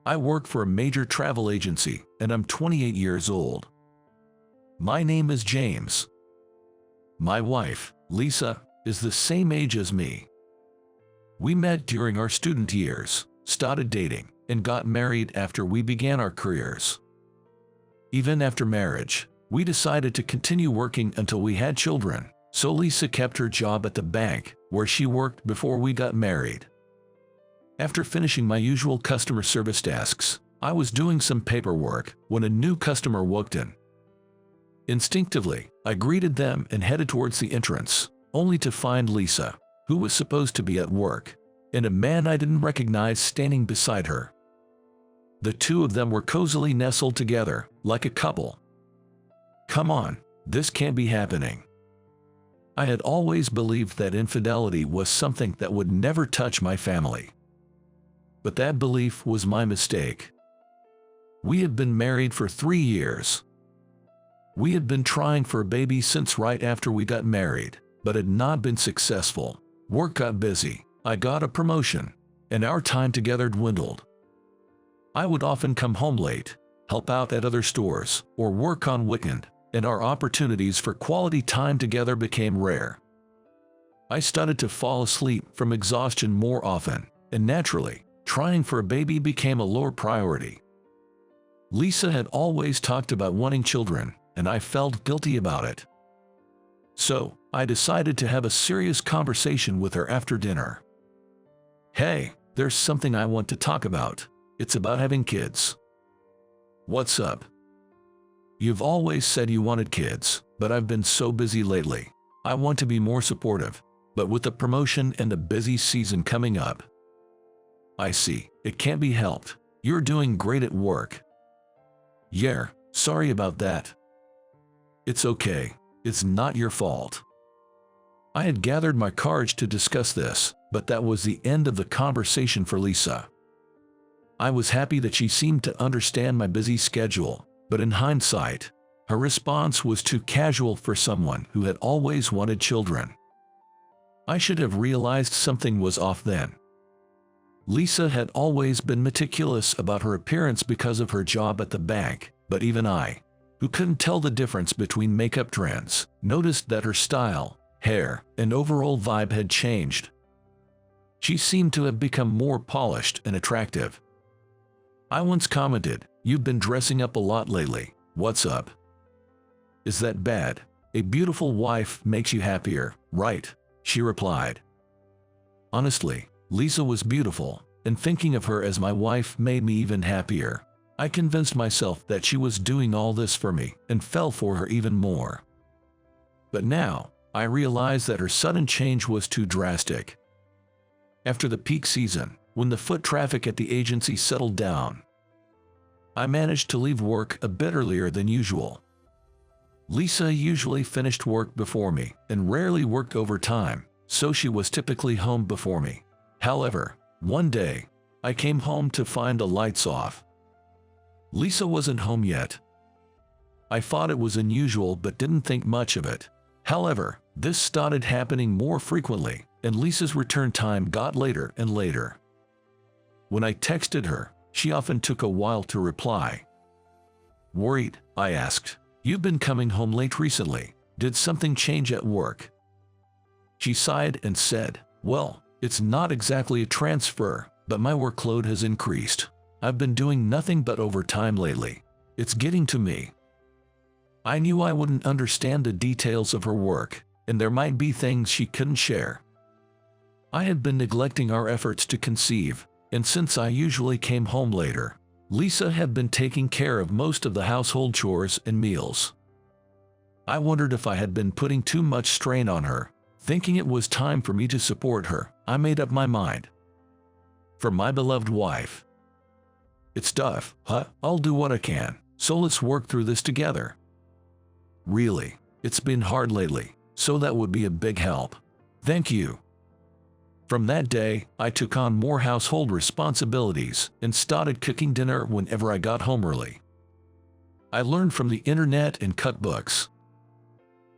I work for a major travel agency, and I'm 28 years old. My name is James. My wife, Lisa, is the same age as me. We met during our student years, started dating, and got married after we began our careers. Even after marriage, we decided to continue working until we had children, so Lisa kept her job at the bank where she worked before we got married. After finishing my usual customer service tasks, I was doing some paperwork when a new customer walked in. Instinctively, I greeted them and headed towards the entrance, only to find Lisa, who was supposed to be at work, and a man I didn't recognize standing beside her. The two of them were cozily nestled together, like a couple. Come on, this can't be happening. I had always believed that infidelity was something that would never touch my family. But that belief was my mistake. We had been married for 3 years. We had been trying for a baby since right after we got married, but had not been successful. Work got busy, I got a promotion, and our time together dwindled. I would often come home late, help out at other stores, or work on weekend, and our opportunities for quality time together became rare. I started to fall asleep from exhaustion more often, and naturally, trying for a baby became a lower priority. Lisa had always talked about wanting children, and I felt guilty about it. So, I decided to have a serious conversation with her after dinner. Hey, there's something I want to talk about. It's about having kids. What's up? You've always said you wanted kids, but I've been so busy lately. I want to be more supportive, but with the promotion and the busy season coming up. I see, it can't be helped. You're doing great at work. Yeah, sorry about that. It's okay, it's not your fault. I had gathered my courage to discuss this, but that was the end of the conversation for Lisa. I was happy that she seemed to understand my busy schedule, but in hindsight, her response was too casual for someone who had always wanted children. I should have realized something was off then. Lisa had always been meticulous about her appearance because of her job at the bank, but even I, who couldn't tell the difference between makeup trends, noticed that her style, hair, and overall vibe had changed. She seemed to have become more polished and attractive. I once commented, "You've been dressing up a lot lately. What's up?" "Is that bad? A beautiful wife makes you happier, right?" she replied. Honestly, Lisa was beautiful, and thinking of her as my wife made me even happier. I convinced myself that she was doing all this for me and fell for her even more. But now, I realized that her sudden change was too drastic. After the peak season, when the foot traffic at the agency settled down, I managed to leave work a bit earlier than usual. Lisa usually finished work before me and rarely worked overtime, so she was typically home before me. However, one day, I came home to find the lights off. Lisa wasn't home yet. I thought it was unusual but didn't think much of it. However, this started happening more frequently, and Lisa's return time got later and later. When I texted her, she often took a while to reply. Worried, I asked, "You've been coming home late recently. Did something change at work?" She sighed and said, "Well, it's not exactly a transfer, but my workload has increased. I've been doing nothing but overtime lately. It's getting to me." I knew I wouldn't understand the details of her work, and there might be things she couldn't share. I had been neglecting our efforts to conceive, and since I usually came home later, Lisa had been taking care of most of the household chores and meals. I wondered if I had been putting too much strain on her. Thinking it was time for me to support her, I made up my mind. For my beloved wife. "It's tough, huh? I'll do what I can, so let's work through this together." "Really, it's been hard lately, so that would be a big help. Thank you." From that day, I took on more household responsibilities and started cooking dinner whenever I got home early. I learned from the internet and cut books.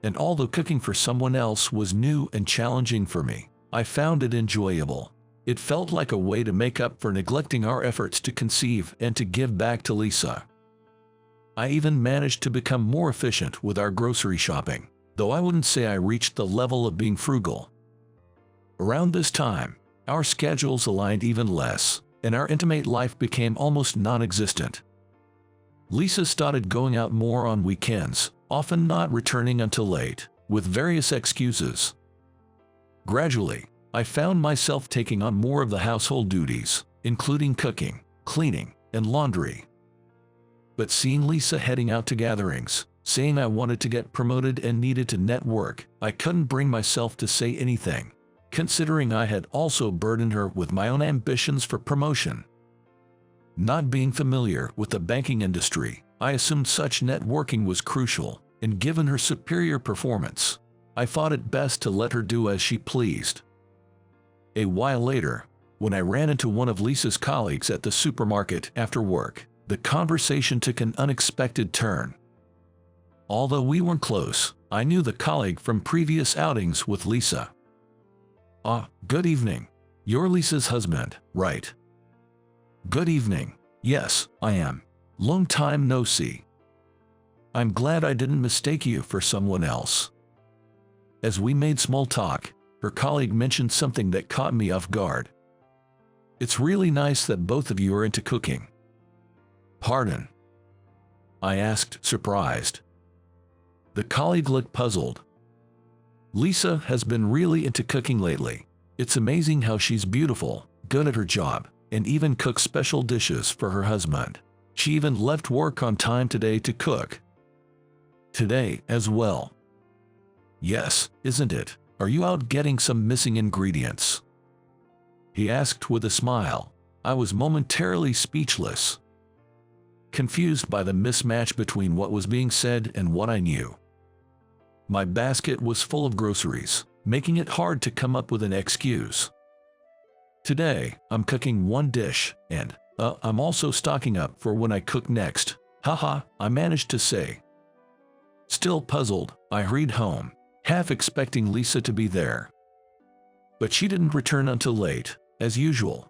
And although cooking for someone else was new and challenging for me, I found it enjoyable. It felt like a way to make up for neglecting our efforts to conceive and to give back to Lisa. I even managed to become more efficient with our grocery shopping, though I wouldn't say I reached the level of being frugal. Around this time, our schedules aligned even less, and our intimate life became almost non-existent. Lisa started going out more on weekends, often not returning until late, with various excuses. Gradually, I found myself taking on more of the household duties, including cooking, cleaning, and laundry. But seeing Lisa heading out to gatherings, saying I wanted to get promoted and needed to network, I couldn't bring myself to say anything, considering I had also burdened her with my own ambitions for promotion. Not being familiar with the banking industry, I assumed such networking was crucial, and given her superior performance, I thought it best to let her do as she pleased. A while later, when I ran into one of Lisa's colleagues at the supermarket after work, the conversation took an unexpected turn. Although we weren't close, I knew the colleague from previous outings with Lisa. Good evening. You're Lisa's husband, right? Good evening. Yes, I am. Long time no see. I'm glad I didn't mistake you for someone else. As we made small talk, her colleague mentioned something that caught me off guard. It's really nice that both of you are into cooking. Pardon? I asked, surprised. The colleague looked puzzled. Lisa has been really into cooking lately. It's amazing how she's beautiful, good at her job, and even cooks special dishes for her husband. She even left work on time today to cook. Today as well. Yes, isn't it? Are you out getting some missing ingredients? He asked with a smile. I was momentarily speechless, confused by the mismatch between what was being said and what I knew. My basket was full of groceries, making it hard to come up with an excuse. Today, I'm cooking one dish, and, I'm also stocking up for when I cook next. Haha, I managed to say. Still puzzled, I hurried home, half expecting Lisa to be there. But she didn't return until late, as usual.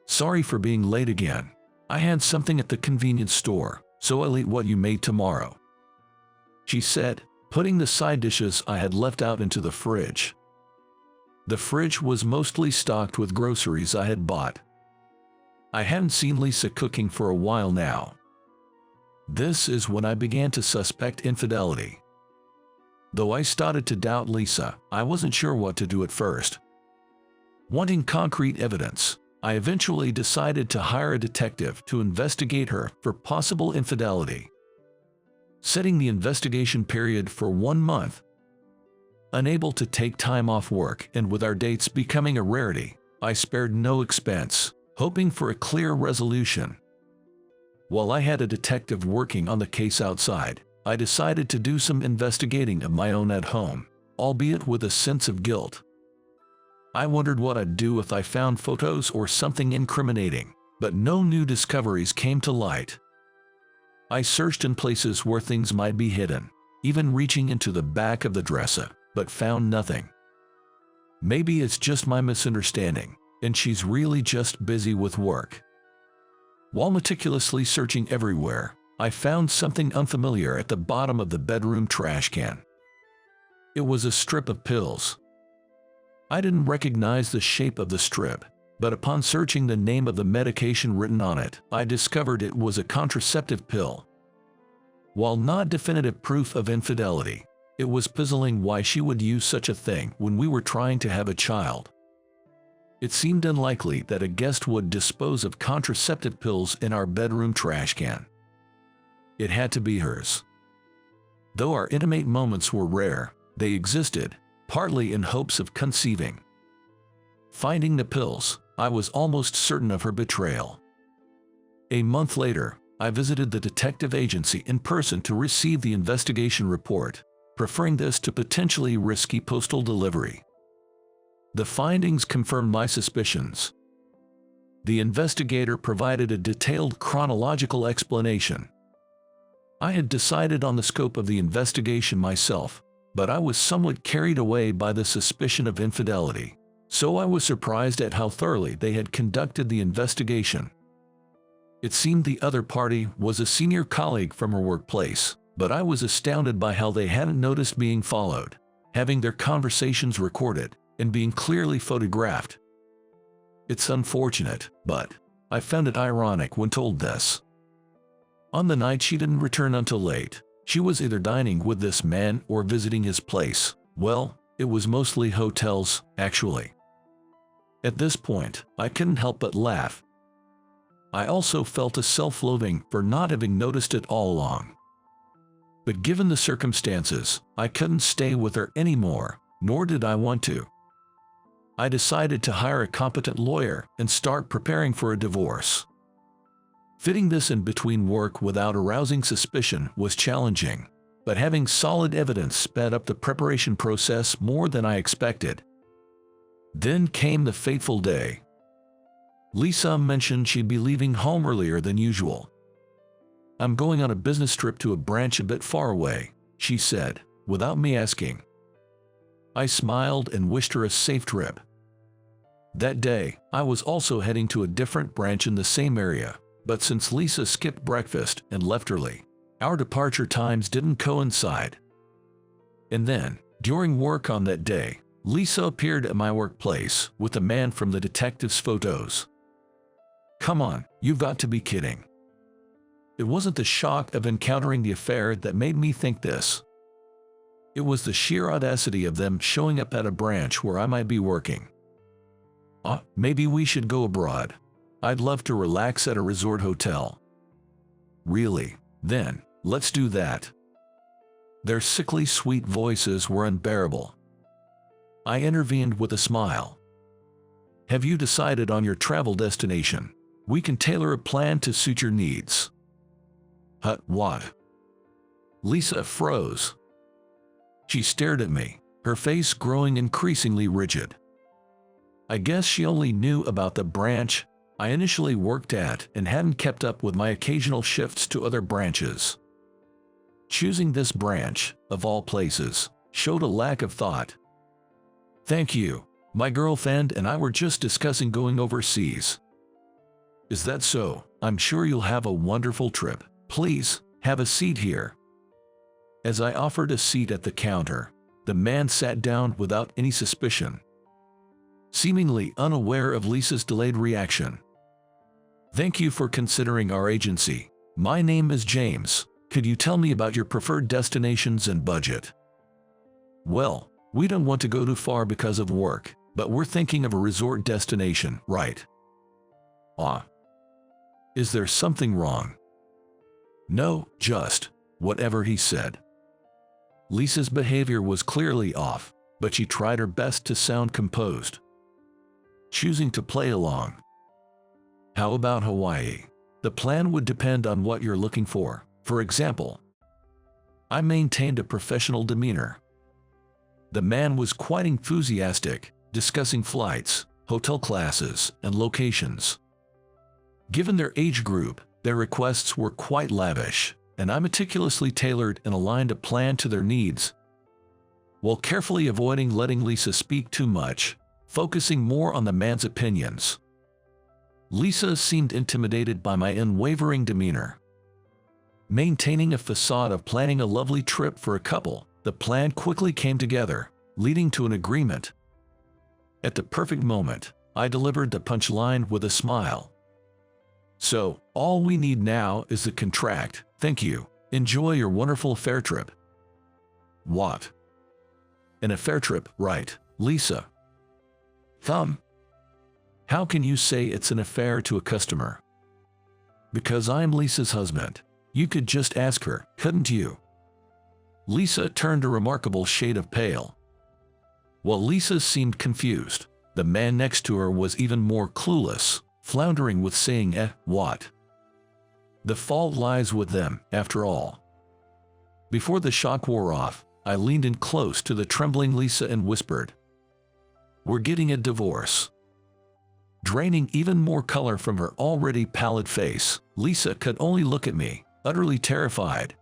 Sorry for being late again. I had something at the convenience store, so I'll eat what you made tomorrow, she said, putting the side dishes I had left out into the fridge. The fridge was mostly stocked with groceries I had bought. I hadn't seen Lisa cooking for a while now. This is when I began to suspect infidelity. Though I started to doubt Lisa, I wasn't sure what to do at first. Wanting concrete evidence, I eventually decided to hire a detective to investigate her for possible infidelity, setting the investigation period for 1 month. Unable to take time off work and with our dates becoming a rarity, I spared no expense, hoping for a clear resolution. While I had a detective working on the case outside, I decided to do some investigating of my own at home, albeit with a sense of guilt. I wondered what I'd do if I found photos or something incriminating, but no new discoveries came to light. I searched in places where things might be hidden, even reaching into the back of the dresser, but found nothing. Maybe it's just my misunderstanding, and she's really just busy with work. While meticulously searching everywhere, I found something unfamiliar at the bottom of the bedroom trash can. It was a strip of pills. I didn't recognize the shape of the strip, but upon searching the name of the medication written on it, I discovered it was a contraceptive pill. While not definitive proof of infidelity, it was puzzling why she would use such a thing when we were trying to have a child. It seemed unlikely that a guest would dispose of contraceptive pills in our bedroom trash can. It had to be hers. Though our intimate moments were rare, they existed, partly in hopes of conceiving. Finding the pills, I was almost certain of her betrayal. A month later, I visited the detective agency in person to receive the investigation report, preferring this to potentially risky postal delivery. The findings confirmed my suspicions. The investigator provided a detailed chronological explanation. I had decided on the scope of the investigation myself, but I was somewhat carried away by the suspicion of infidelity. so I was surprised at how thoroughly they had conducted the investigation. It seemed the other party was a senior colleague from her workplace, but I was astounded by how they hadn't noticed being followed, having their conversations recorded, and being clearly photographed. It's unfortunate, but I found it ironic when told this. On the night she didn't return until late, she was either dining with this man or visiting his place. Well, it was mostly hotels, actually. At this point, I couldn't help but laugh. I also felt a self-loathing for not having noticed it all along. But given the circumstances, I couldn't stay with her anymore, nor did I want to. I decided to hire a competent lawyer and start preparing for a divorce. Fitting this in between work without arousing suspicion was challenging, but having solid evidence sped up the preparation process more than I expected. Then came the fateful day. Lisa mentioned she'd be leaving home earlier than usual. "I'm going on a business trip to a branch a bit far away," she said, without me asking. I smiled and wished her a safe trip. That day, I was also heading to a different branch in the same area, but since Lisa skipped breakfast and left early, our departure times didn't coincide. And then, during work on that day, Lisa appeared at my workplace with a man from the detective's photos. Come on, you've got to be kidding. It wasn't the shock of encountering the affair that made me think this. It was the sheer audacity of them showing up at a branch where I might be working. Maybe we should go abroad. I'd love to relax at a resort hotel. Really? Then, let's do that. Their sickly sweet voices were unbearable. I intervened with a smile. Have you decided on your travel destination? We can tailor a plan to suit your needs. What? Lisa froze. She stared at me, her face growing increasingly rigid. I guess she only knew about the branch I initially worked at and hadn't kept up with my occasional shifts to other branches. Choosing this branch, of all places, showed a lack of thought. Thank you. My girlfriend and I were just discussing going overseas. Is that so? I'm sure you'll have a wonderful trip. Please, have a seat here. As I offered a seat at the counter, the man sat down without any suspicion, seemingly unaware of Lisa's delayed reaction. Thank you for considering our agency. My name is James. Could you tell me about your preferred destinations and budget? Well, we don't want to go too far because of work, but we're thinking of a resort destination, right? Is there something wrong? No, just whatever he said. Lisa's behavior was clearly off, but she tried her best to sound composed, choosing to play along. How about Hawaii? The plan would depend on what you're looking for. For example, I maintained a professional demeanor. The man was quite enthusiastic, discussing flights, hotel classes, and locations. Given their age group, their requests were quite lavish, and I meticulously tailored and aligned a plan to their needs, while carefully avoiding letting Lisa speak too much, focusing more on the man's opinions. Lisa seemed intimidated by my unwavering demeanor. Maintaining a facade of planning a lovely trip for a couple, the plan quickly came together, leading to an agreement. At the perfect moment, I delivered the punchline with a smile. So, all we need now is the contract. Thank you. Enjoy your wonderful affair trip. What? An affair trip, right, Lisa? How can you say it's an affair to a customer? Because I'm Lisa's husband. You could just ask her, couldn't you? Lisa turned a remarkable shade of pale. While Lisa seemed confused, the man next to her was even more clueless, floundering with saying, what? The fault lies with them, after all. Before the shock wore off, I leaned in close to the trembling Lisa and whispered, "We're getting a divorce." Draining even more color from her already pallid face, Lisa could only look at me, utterly terrified.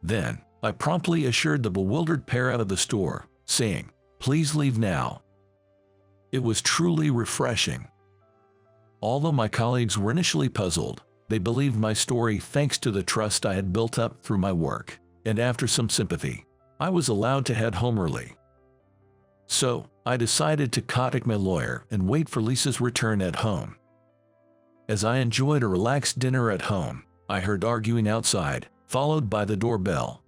Then, I promptly assured the bewildered pair out of the store, saying, "Please leave now." It was truly refreshing. Although my colleagues were initially puzzled, they believed my story thanks to the trust I had built up through my work, and after some sympathy, I was allowed to head home early. So, I decided to contact my lawyer and wait for Lisa's return at home. As I enjoyed a relaxed dinner at home, I heard arguing outside, followed by the doorbell.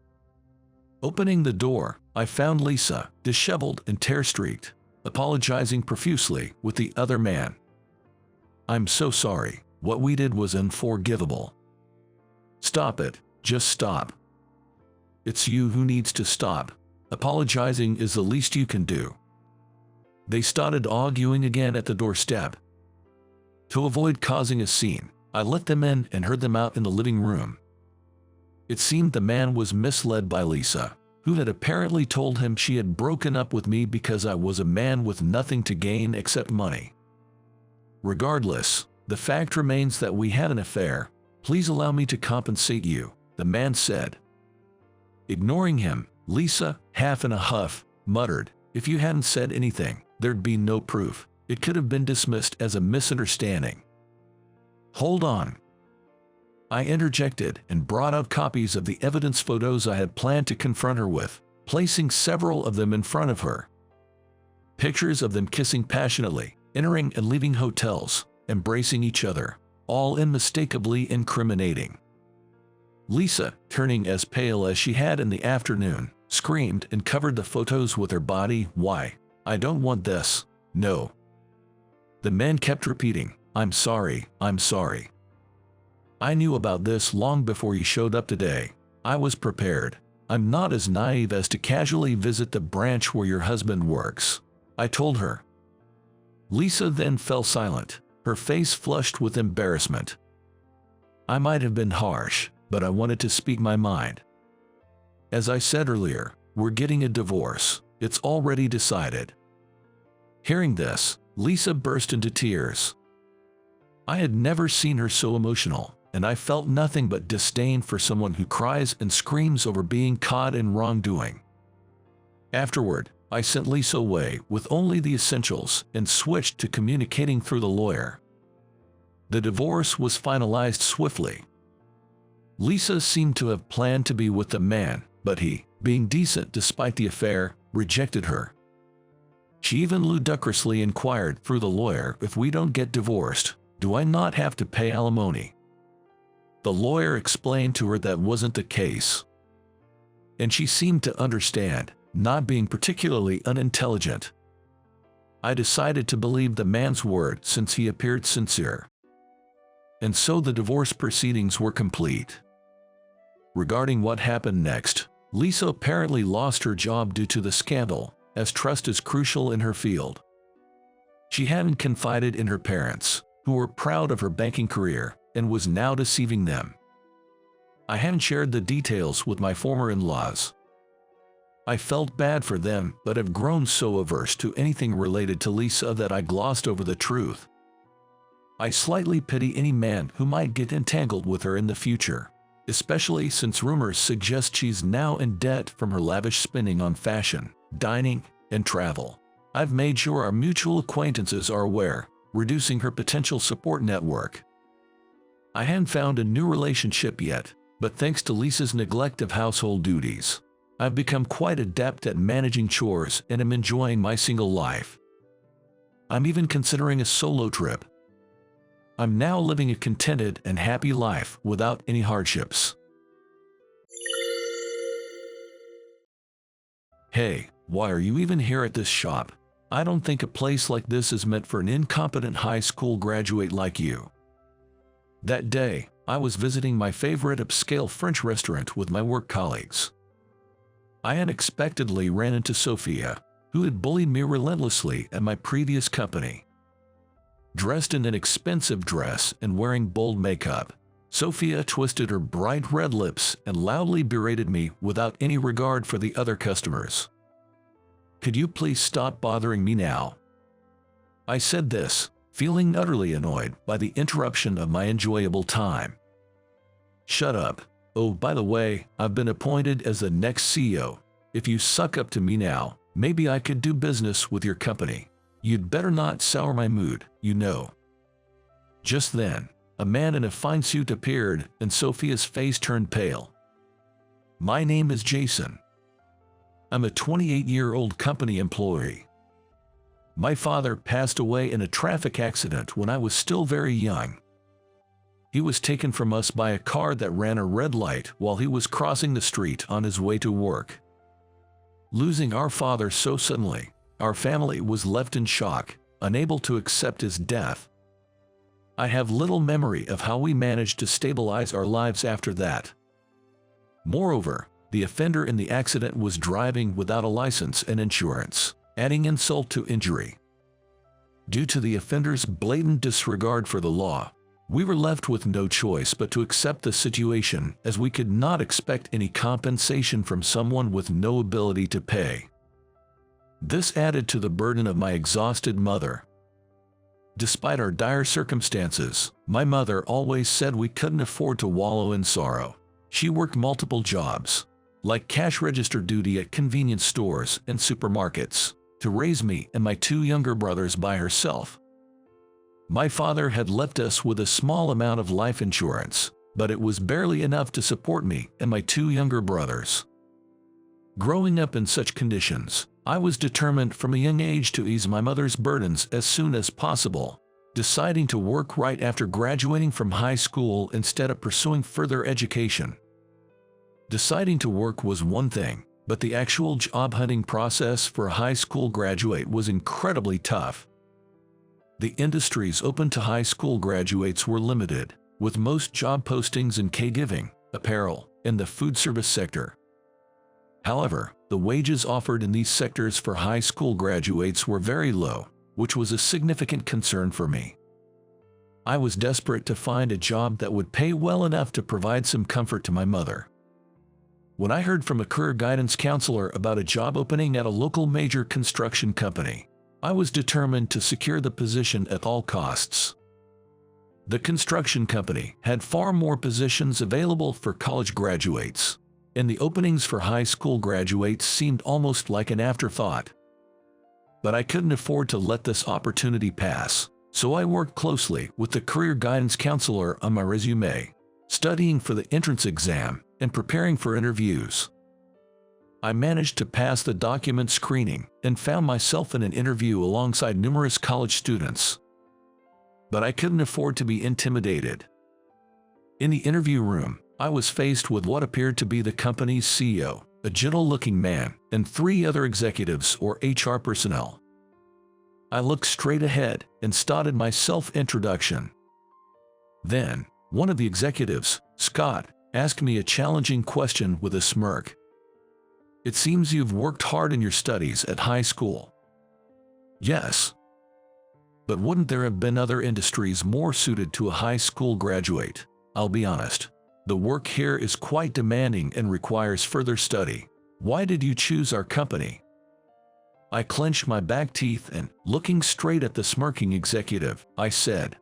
Opening the door, I found Lisa, disheveled and tear-streaked, apologizing profusely with the other man. "I'm so sorry. What we did was unforgivable." "Stop it. Just stop. It's you who needs to stop. Apologizing is the least you can do." They started arguing again at the doorstep. To avoid causing a scene, I let them in and heard them out in the living room. It seemed the man was misled by Lisa, who had apparently told him she had broken up with me because I was a man with nothing to gain except money. "Regardless, the fact remains that we had an affair. Please allow me to compensate you," the man said. Ignoring him, Lisa, half in a huff, muttered, "If you hadn't said anything, there'd be no proof. It could have been dismissed as a misunderstanding." "Hold on." I interjected and brought out copies of the evidence photos I had planned to confront her with, placing several of them in front of her. Pictures of them kissing passionately, entering and leaving hotels, embracing each other, all unmistakably incriminating. Lisa, turning as pale as she had in the afternoon, screamed and covered the photos with her body. "Why? I don't want this. No." The man kept repeating, "I'm sorry, I'm sorry. I knew about this long before you showed up today. I was prepared. I'm not as naive as to casually visit the branch where your husband works," I told her. Lisa then fell silent, her face flushed with embarrassment. I might have been harsh, but I wanted to speak my mind. "As I said earlier, we're getting a divorce. It's already decided." Hearing this, Lisa burst into tears. I had never seen her so emotional, and I felt nothing but disdain for someone who cries and screams over being caught in wrongdoing. Afterward, I sent Lisa away with only the essentials and switched to communicating through the lawyer. The divorce was finalized swiftly. Lisa seemed to have planned to be with the man, but he, being decent despite the affair, rejected her. She even ludicrously inquired through the lawyer, "If we don't get divorced, do I not have to pay alimony?" The lawyer explained to her that wasn't the case, and she seemed to understand, not being particularly unintelligent. I decided to believe the man's word since he appeared sincere. And so the divorce proceedings were complete. Regarding what happened next, Lisa apparently lost her job due to the scandal, as trust is crucial in her field. She hadn't confided in her parents, who were proud of her banking career, and was now deceiving them. I hadn't shared the details with my former in-laws. I felt bad for them, but have grown so averse to anything related to Lisa that I glossed over the truth. I slightly pity any man who might get entangled with her in the future, especially since rumors suggest she's now in debt from her lavish spending on fashion, dining, and travel. I've made sure our mutual acquaintances are aware, reducing her potential support network. I hadn't found a new relationship yet, but thanks to Lisa's neglect of household duties, I've become quite adept at managing chores and am enjoying my single life. I'm even considering a solo trip. I'm now living a contented and happy life without any hardships. Hey, why are you even here at this shop? I don't think a place like this is meant for an incompetent high school graduate like you. That day, I was visiting my favorite upscale French restaurant with my work colleagues. I unexpectedly ran into Sophia, who had bullied me relentlessly at my previous company. Dressed in an expensive dress and wearing bold makeup, Sophia twisted her bright red lips and loudly berated me without any regard for the other customers. "Could you please stop bothering me now?" I said this, feeling utterly annoyed by the interruption of my enjoyable time. "Shut up. Oh, by the way, I've been appointed as the next CEO. If you suck up to me now, maybe I could do business with your company. "You'd better not sour my mood, you know." Just then, a man in a fine suit appeared, and Sophia's face turned pale. "My name is Jason. I'm a 28-year-old company employee. My father passed away in a traffic accident when I was still very young. He was taken from us by a car that ran a red light while he was crossing the street on his way to work. Losing our father so suddenly, our family was left in shock, unable to accept his death. I have little memory of how we managed to stabilize our lives after that. Moreover, the offender in the accident was driving without a license and insurance, adding insult to injury. Due to the offender's blatant disregard for the law, we were left with no choice but to accept the situation, as we could not expect any compensation from someone with no ability to pay. This added to the burden of my exhausted mother. Despite our dire circumstances, my mother always said we couldn't afford to wallow in sorrow. She worked multiple jobs, like cash register duty at convenience stores and supermarkets, to raise me and my two younger brothers by herself. My father had left us with a small amount of life insurance, but it was barely enough to support me and my two younger brothers. Growing up in such conditions, I was determined from a young age to ease my mother's burdens as soon as possible, deciding to work right after graduating from high school instead of pursuing further education. Deciding to work was one thing, but the actual job hunting process for a high school graduate was incredibly tough. The industries open to high school graduates were limited, with most job postings in caregiving, apparel, and the food service sector. However, the wages offered in these sectors for high school graduates were very low, which was a significant concern for me. I was desperate to find a job that would pay well enough to provide some comfort to my mother. When I heard from a career guidance counselor about a job opening at a local major construction company, I was determined to secure the position at all costs. The construction company had far more positions available for college graduates, and the openings for high school graduates seemed almost like an afterthought. But I couldn't afford to let this opportunity pass, so I worked closely with the career guidance counselor on my resume, studying for the entrance exam and preparing for interviews. I managed to pass the document screening and found myself in an interview alongside numerous college students. But I couldn't afford to be intimidated. In the interview room, I was faced with what appeared to be the company's CEO, a gentle-looking man, and 3 other executives or HR personnel. I looked straight ahead and started my self-introduction. Then, one of the executives, Scott, asked me a challenging question with a smirk. "It seems you've worked hard in your studies at high school." "Yes. But wouldn't there have been other industries more suited to a high school graduate? I'll be honest. The work here is quite demanding and requires further study. Why did you choose our company?" I clenched my back teeth and, looking straight at the smirking executive, I said,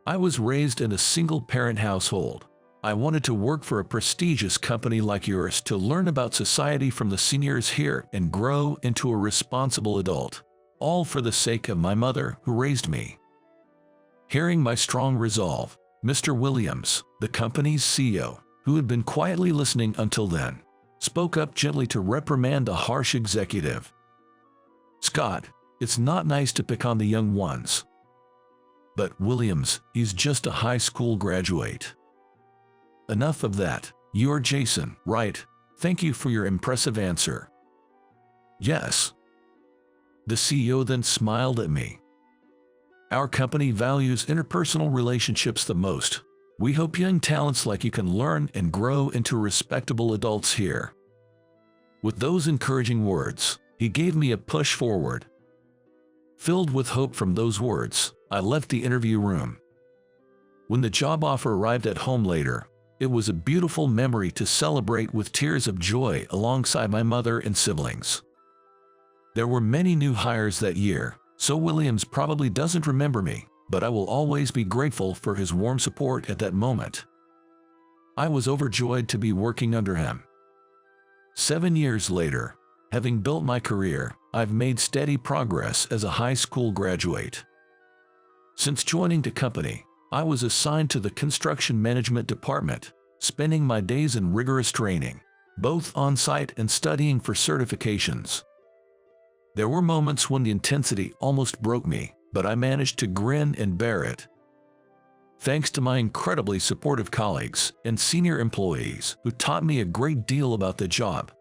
"I was raised in a single-parent household. I wanted to work for a prestigious company like yours to learn about society from the seniors here and grow into a responsible adult, all for the sake of my mother who raised me." Hearing my strong resolve, Mr. Williams, the company's CEO, who had been quietly listening until then, spoke up gently to reprimand the harsh executive. "Scott, it's not nice to pick on the young ones. But Williams, he's just a high school graduate. Enough of that. You're Jason, right? Thank you for your impressive answer." "Yes." The CEO then smiled at me. "Our company values interpersonal relationships the most. We hope young talents like you can learn and grow into respectable adults here." With those encouraging words, he gave me a push forward. Filled with hope from those words, I left the interview room. When the job offer arrived at home later, it was a beautiful memory to celebrate with tears of joy alongside my mother and siblings. There were many new hires that year, so Williams probably doesn't remember me, but I will always be grateful for his warm support at that moment. I was overjoyed to be working under him. 7 years later, Having built my career, I've made steady progress as a high school graduate. Since joining the company, I was assigned to the construction management department, spending my days in rigorous training, both on-site and studying for certifications. There were moments when the intensity almost broke me, but I managed to grin and bear it. Thanks to my incredibly supportive colleagues and senior employees who taught me a great deal about the job.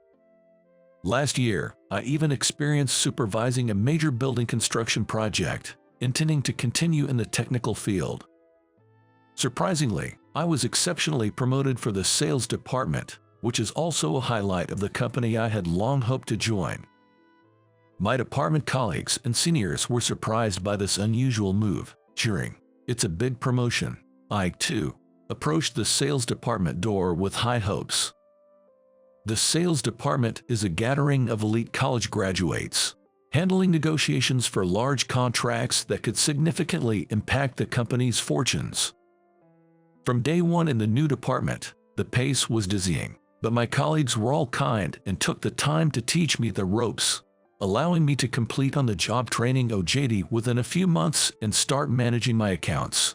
Last year, I even experienced supervising a major building construction project, intending to continue in the technical field. Surprisingly, I was exceptionally promoted for the sales department, which is also a highlight of the company I had long hoped to join. My department colleagues and seniors were surprised by this unusual move, cheering, "It's a big promotion." I, too, approached the sales department door with high hopes. The sales department is a gathering of elite college graduates, handling negotiations for large contracts that could significantly impact the company's fortunes. From day one in the new department, the pace was dizzying, but my colleagues were all kind and took the time to teach me the ropes, allowing me to complete on-the-job training OJT within a few months and start managing my accounts.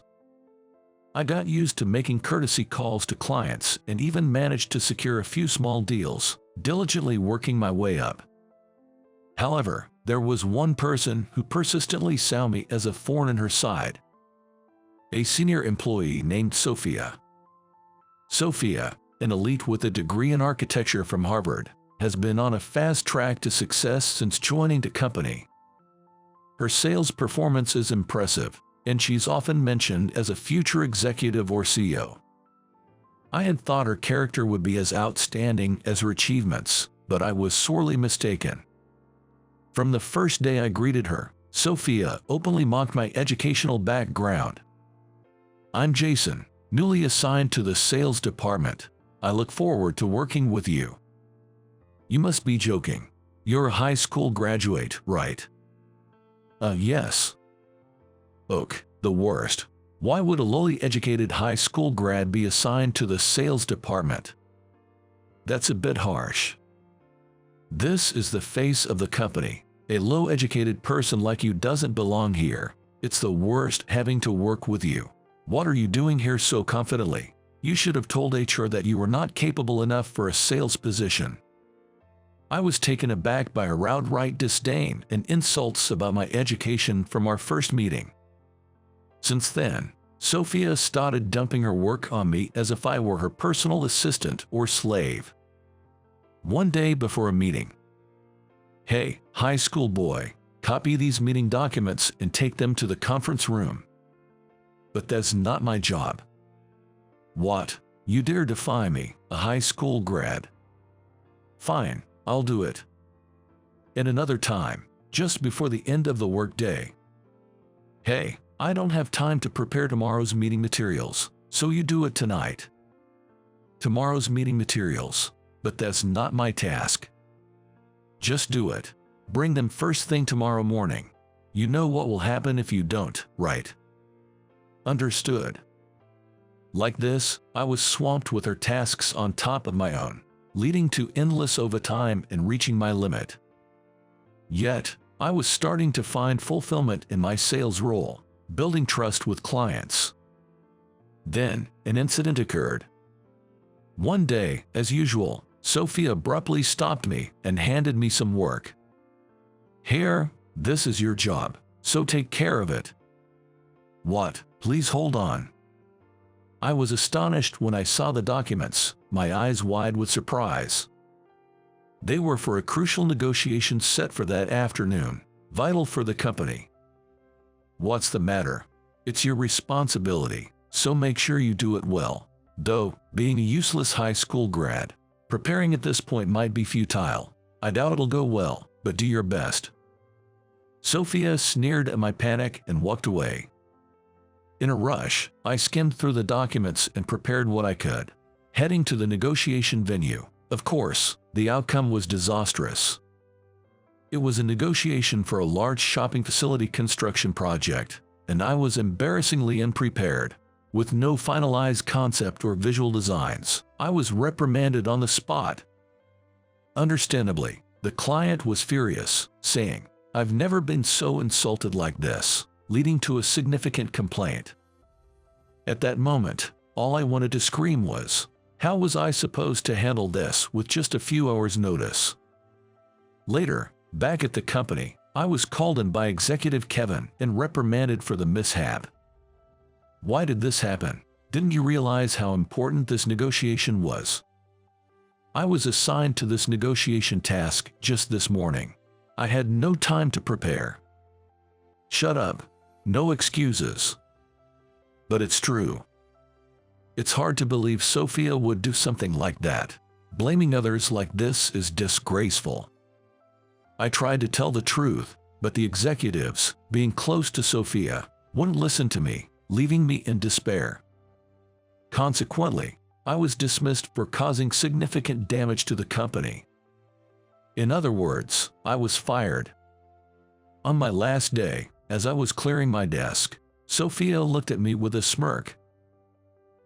I got used to making courtesy calls to clients and even managed to secure a few small deals, diligently working my way up. However, there was one person who persistently saw me as a thorn in her side. A senior employee named Sophia. Sophia, an elite with a degree in architecture from Harvard, has been on a fast track to success since joining the company. Her sales performance is impressive, and she's often mentioned as a future executive or CEO. I had thought her character would be as outstanding as her achievements, but I was sorely mistaken. From the first day I greeted her, Sophia openly mocked my educational background. "I'm Jason, newly assigned to the sales department. I look forward to working with you." "You must be joking. You're a high school graduate, right?" Yes." "Ugh, the worst. Why would a lowly educated high school grad be assigned to the sales department? That's a bit harsh. This is the face of the company. A low-educated person like you doesn't belong here. It's the worst having to work with you. What are you doing here so confidently? You should have told HR that you were not capable enough for a sales position." I was taken aback by her outright disdain and insults about my education from our first meeting. Since then, Sophia started dumping her work on me as if I were her personal assistant or slave. One day before a meeting, "Hey, high school boy, copy these meeting documents and take them to the conference room." "But that's not my job." "What? You dare defy me, a high school grad?" "Fine, I'll do it." And another time, just before the end of the workday, "Hey, I don't have time to prepare tomorrow's meeting materials, so you do it tonight." "Tomorrow's meeting materials? But that's not my task." "Just do it. Bring them first thing tomorrow morning. You know what will happen if you don't, right?" "Understood." Like this, I was swamped with her tasks on top of my own, leading to endless overtime and reaching my limit. Yet, I was starting to find fulfillment in my sales role, building trust with clients. Then, an incident occurred. One day, as usual, Sophia abruptly stopped me and handed me some work. "Here, this is your job, so take care of it." "What? Please hold on." I was astonished when I saw the documents, my eyes wide with surprise. They were for a crucial negotiation set for that afternoon, vital for the company. "What's the matter? It's your responsibility, so make sure you do it well. Though, being a useless high school grad, preparing at this point might be futile. I doubt it'll go well, but do your best." Sophia sneered at my panic and walked away. In a rush, I skimmed through the documents and prepared what I could, heading to the negotiation venue. Of course, the outcome was disastrous. It was a negotiation for a large shopping facility construction project, and I was embarrassingly unprepared. With no finalized concept or visual designs, I was reprimanded on the spot. Understandably, The client was furious, saying, "I've never been so insulted like this," leading to a significant complaint. At that moment, all I wanted to scream was, how was I supposed to handle this with just a few hours' notice? Later, back at the company, I was called in by Executive Kevin and reprimanded for the mishap. "Why did this happen? Didn't you realize how important this negotiation was?" I was assigned to this negotiation task just this morning. I had no time to prepare. Shut up. No excuses. But it's true. It's hard to believe Sophia would do something like that. Blaming others like this is disgraceful. I tried to tell the truth, but the executives, being close to Sophia, wouldn't listen to me, leaving me in despair. Consequently, I was dismissed for causing significant damage to the company. In other words, I was fired. On my last day, as I was clearing my desk, Sophia looked at me with a smirk.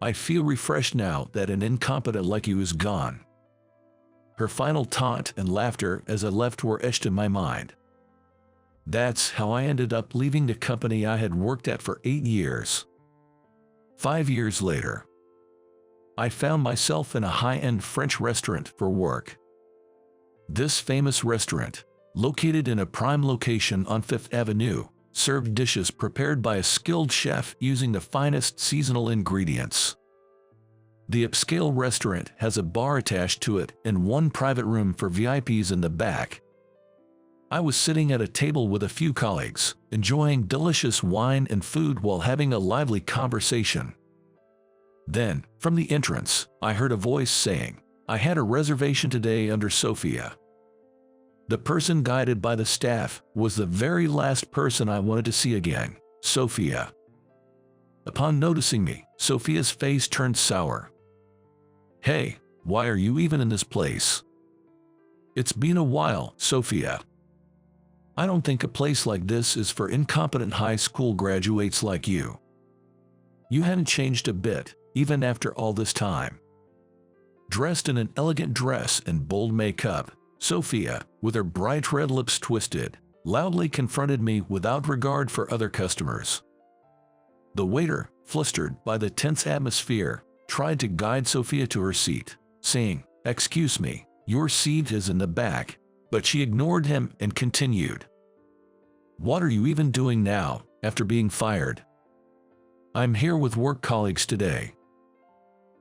"I feel refreshed now that an incompetent like you is gone." Her final taunt and laughter as I left were etched in my mind. That's how I ended up leaving the company I had worked at for 8 years. 5 years later, I found myself in a high-end French restaurant for work. This famous restaurant, located in a prime location on 5th Avenue, served dishes prepared by a skilled chef using the finest seasonal ingredients. The upscale restaurant has a bar attached to it and one private room for VIPs in the back. I was sitting at a table with a few colleagues, enjoying delicious wine and food while having a lively conversation. Then, from the entrance, I heard a voice saying, "I had a reservation today under Sophia." The person guided by the staff was the very last person I wanted to see again, Sophia. Upon noticing me, Sophia's face turned sour. "Hey, why are you even in this place?" "It's been a while, Sophia. I don't think a place like this is for incompetent high school graduates like you. You haven't changed a bit, even after all this time." Dressed in an elegant dress and bold makeup, Sophia, with her bright red lips twisted, loudly confronted me without regard for other customers. The waiter, flustered by the tense atmosphere, tried to guide Sophia to her seat, saying, "Excuse me, your seat is in the back," but she ignored him and continued, "What are you even doing now, after being fired?" "I'm here with work colleagues today."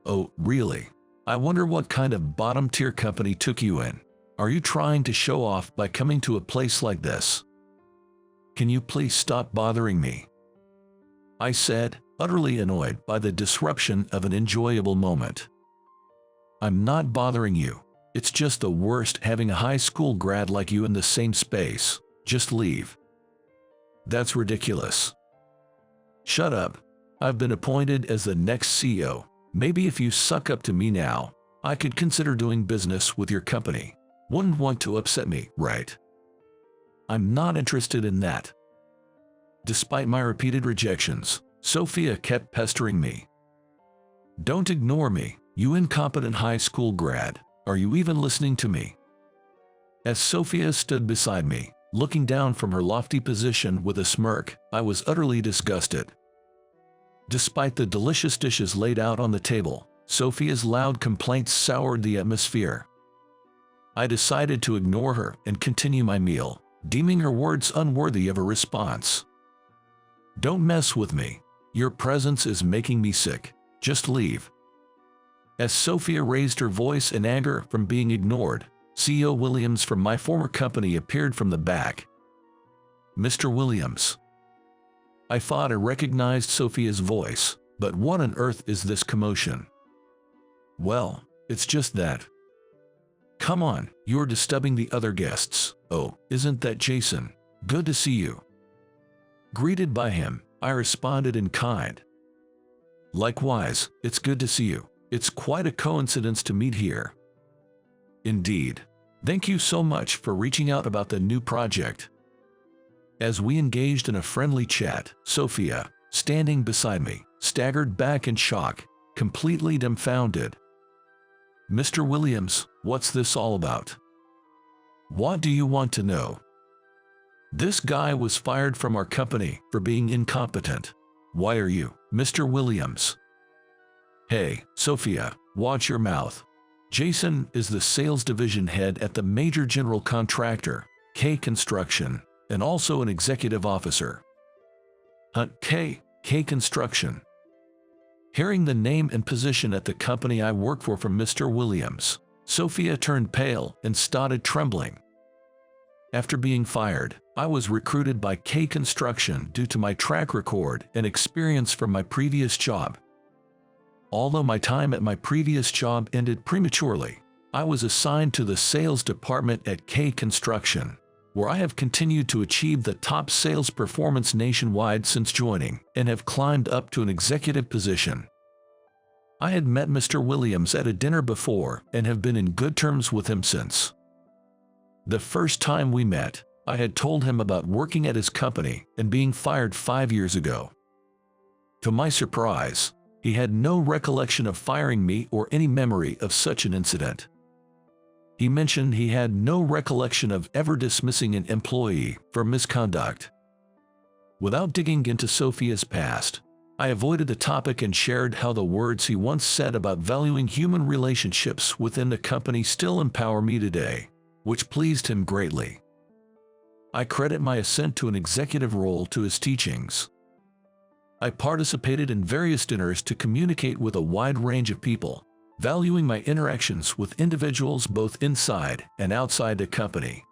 "Oh, really? I wonder what kind of bottom-tier company took you in. Are you trying to show off by coming to a place like this? Can you please stop bothering me?" I said, utterly annoyed by the disruption of an enjoyable moment. "I'm not bothering you. It's just the worst having a high school grad like you in the same space. Just leave." "That's ridiculous." "Shut up. I've been appointed as the next CEO. Maybe if you suck up to me now, I could consider doing business with your company. Wouldn't want to upset me, right?" "I'm not interested in that." Despite my repeated rejections, Sophia kept pestering me. "Don't ignore me, you incompetent high school grad. Are you even listening to me?" As Sophia stood beside me, looking down from her lofty position with a smirk, I was utterly disgusted. Despite the delicious dishes laid out on the table, Sophia's loud complaints soured the atmosphere. I decided to ignore her and continue my meal, deeming her words unworthy of a response. "Don't mess with me. Your presence is making me sick. Just leave." As Sophia raised her voice in anger from being ignored, CEO Williams from my former company appeared from the back. "Mr. Williams." I thought I recognized Sophia's voice, but what on earth is this commotion? "Well, it's just that." "Come on, you're disturbing the other guests." "Oh, isn't that Jason? Good to see you." Greeted by him, I responded in kind. "Likewise, it's good to see you. It's quite a coincidence to meet here." "Indeed. Thank you so much for reaching out about the new project." As we engaged in a friendly chat, Sophia, standing beside me, staggered back in shock, completely dumbfounded. "Mr. Williams, what's this all about?" What do you want to know? This guy was fired from our company for being incompetent. Why are you, Mr. Williams? Hey, Sophia, watch your mouth. Jason is the sales division head at the major general contractor, K Construction, and also an executive officer. K Construction. Hearing the name and position at the company I work for from Mr. Williams, Sophia turned pale and started trembling. After being fired, I was recruited by K Construction due to my track record and experience from my previous job. Although my time at my previous job ended prematurely, I was assigned to the sales department at K Construction, where I have continued to achieve the top sales performance nationwide since joining and have climbed up to an executive position. I had met Mr. Williams at a dinner before and have been in good terms with him since. The first time we met, I had told him about working at his company and being fired 5 years ago. To my surprise, he had no recollection of firing me or any memory of such an incident. He mentioned he had no recollection of ever dismissing an employee for misconduct. Without digging into Sophia's past, I avoided the topic and shared how the words he once said about valuing human relationships within the company still empower me today, which pleased him greatly. I credit my ascent to an executive role to his teachings. I participated in various dinners to communicate with a wide range of people, valuing my interactions with individuals both inside and outside the company.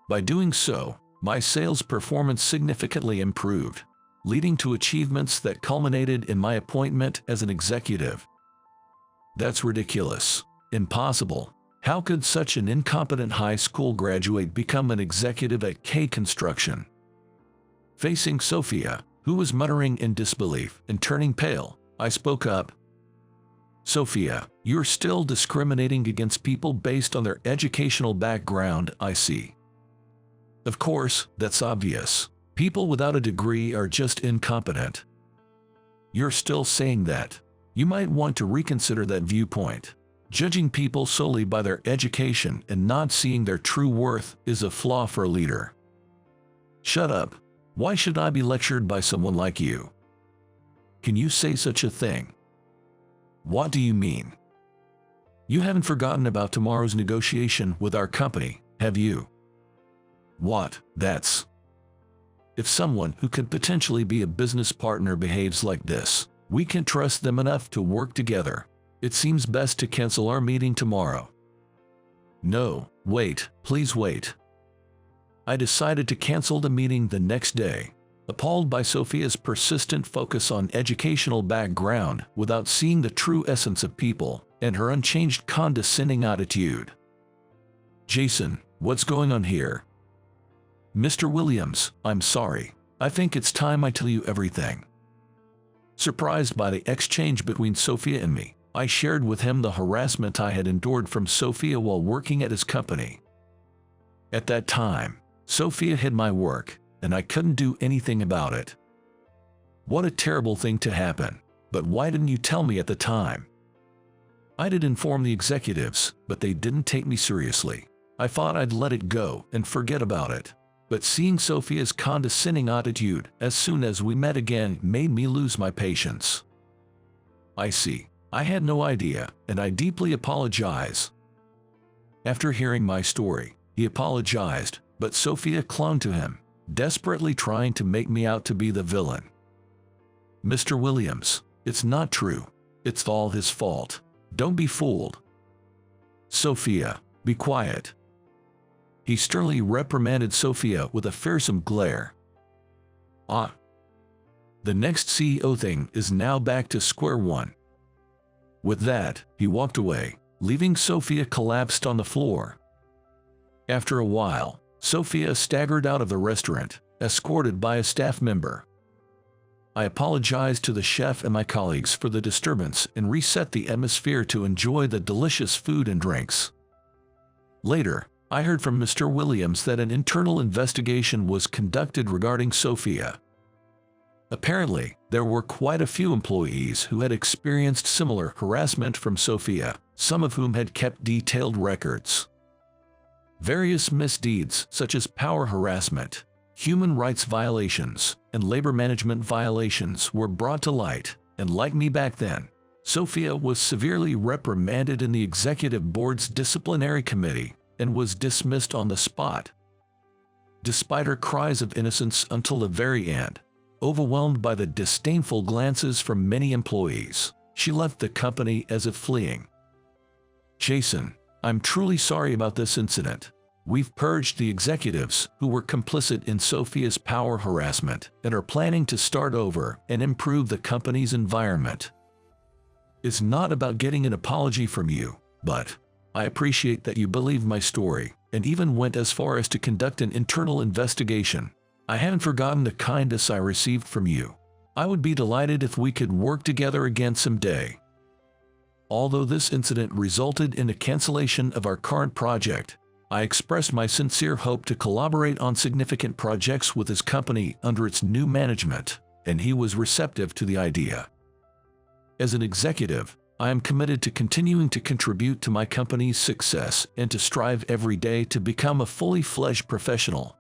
By doing so, my sales performance significantly improved, leading to achievements that culminated in my appointment as an executive. That's ridiculous. Impossible. How could such an incompetent high school graduate become an executive at K Construction? Facing Sophia, who was muttering in disbelief and turning pale, I spoke up. Sophia, you're still discriminating against people based on their educational background, I see. Of course, that's obvious. People without a degree are just incompetent. You're still saying that. You might want to reconsider that viewpoint. Judging people solely by their education and not seeing their true worth is a flaw for a leader. Shut up. Why should I be lectured by someone like you? Can you say such a thing? What do you mean? You haven't forgotten about tomorrow's negotiation with our company, have you? What? That's... If someone who could potentially be a business partner behaves like this, we can't trust them enough to work together. It seems best to cancel our meeting tomorrow. No, wait, please wait. I decided to cancel the meeting the next day, appalled by Sophia's persistent focus on educational background without seeing the true essence of people and her unchanged condescending attitude. Jason, what's going on here? Mr. Williams, I'm sorry. I think it's time I tell you everything. Surprised by the exchange between Sophia and me, I shared with him the harassment I had endured from Sophia while working at his company. At that time, Sophia hid my work, and I couldn't do anything about it. What a terrible thing to happen, but why didn't you tell me at the time? I did inform the executives, but they didn't take me seriously. I thought I'd let it go and forget about it. But seeing Sophia's condescending attitude as soon as we met again made me lose my patience. I see. I had no idea, and I deeply apologize. After hearing my story, he apologized, but Sophia clung to him, desperately trying to make me out to be the villain. Mr. Williams, it's not true. It's all his fault. Don't be fooled. Sophia, be quiet. He sternly reprimanded Sophia with a fearsome glare. The next CEO thing is now back to square one. With that, he walked away, leaving Sophia collapsed on the floor. After a while, Sophia staggered out of the restaurant, escorted by a staff member. I apologized to the chef and my colleagues for the disturbance and reset the atmosphere to enjoy the delicious food and drinks. Later, I heard from Mr. Williams that an internal investigation was conducted regarding Sophia. Apparently, there were quite a few employees who had experienced similar harassment from Sophia, some of whom had kept detailed records. Various misdeeds such as power harassment, human rights violations, and labor management violations were brought to light, and like me back then, Sophia was severely reprimanded in the executive board's disciplinary committee and was dismissed on the spot. Despite her cries of innocence until the very end, overwhelmed by the disdainful glances from many employees, she left the company as if fleeing. Jason, I'm truly sorry about this incident. We've purged the executives who were complicit in Sophia's power harassment and are planning to start over and improve the company's environment. It's not about getting an apology from you, but I appreciate that you believed my story and even went as far as to conduct an internal investigation. I haven't forgotten the kindness I received from you. I would be delighted if we could work together again someday. Although this incident resulted in the cancellation of our current project, I expressed my sincere hope to collaborate on significant projects with his company under its new management, and he was receptive to the idea. As an executive, I am committed to continuing to contribute to my company's success and to strive every day to become a fully fledged professional.